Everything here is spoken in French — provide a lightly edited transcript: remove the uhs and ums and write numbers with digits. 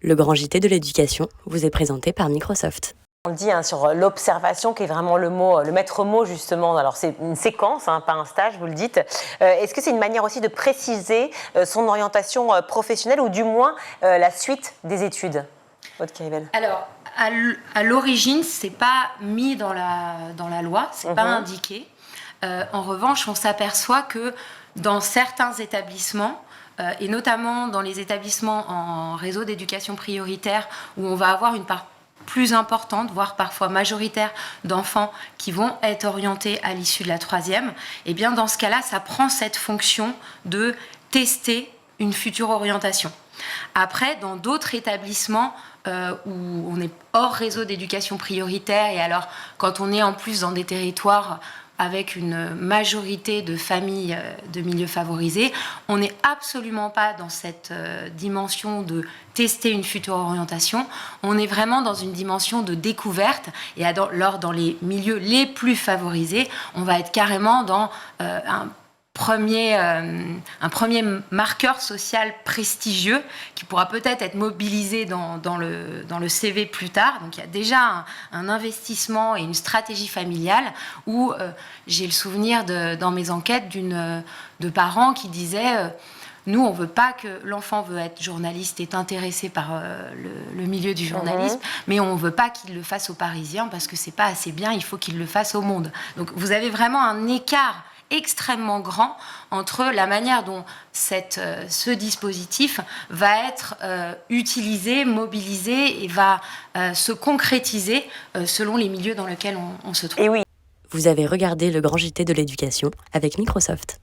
Le grand JT de l'éducation vous est présenté par Microsoft. On le dit sur l'observation qui est vraiment le maître mot justement. Alors c'est une séquence, pas un stage, vous le dites. Est-ce que c'est une manière aussi de préciser son orientation professionnelle ou du moins la suite des études, Aude Kirivel? Alors à l'origine, c'est pas mis dans la loi, c'est pas indiqué. En revanche, on s'aperçoit que dans certains établissements, et notamment dans les établissements en réseau d'éducation prioritaire, où on va avoir une part plus importante, voire parfois majoritaire, d'enfants qui vont être orientés à l'issue de la troisième, et bien dans ce cas-là, ça prend cette fonction de tester une future orientation. Après, dans d'autres établissements où on est hors réseau d'éducation prioritaire, et alors quand on est en plus dans des territoires avec une majorité de familles de milieux favorisés, on n'est absolument pas dans cette dimension de tester une future orientation. On est vraiment dans une dimension de découverte. Et alors, dans les milieux les plus favorisés, on va être carrément dans un premier marqueur social prestigieux qui pourra peut-être être mobilisé dans le CV plus tard. Donc il y a déjà un investissement et une stratégie familiale où j'ai le souvenir dans mes enquêtes de parents qui disaient nous, on ne veut pas que l'enfant veut être journaliste, est intéressé par le milieu du journalisme, mais on ne veut pas qu'il le fasse aux Parisiens parce que c'est pas assez bien, il faut qu'il le fasse au Monde. Donc vous avez vraiment un écart extrêmement grand entre la manière dont ce dispositif va être utilisé, mobilisé et va se concrétiser selon les milieux dans lesquels on se trouve. Et oui. Vous avez regardé le grand JT de l'éducation avec Microsoft.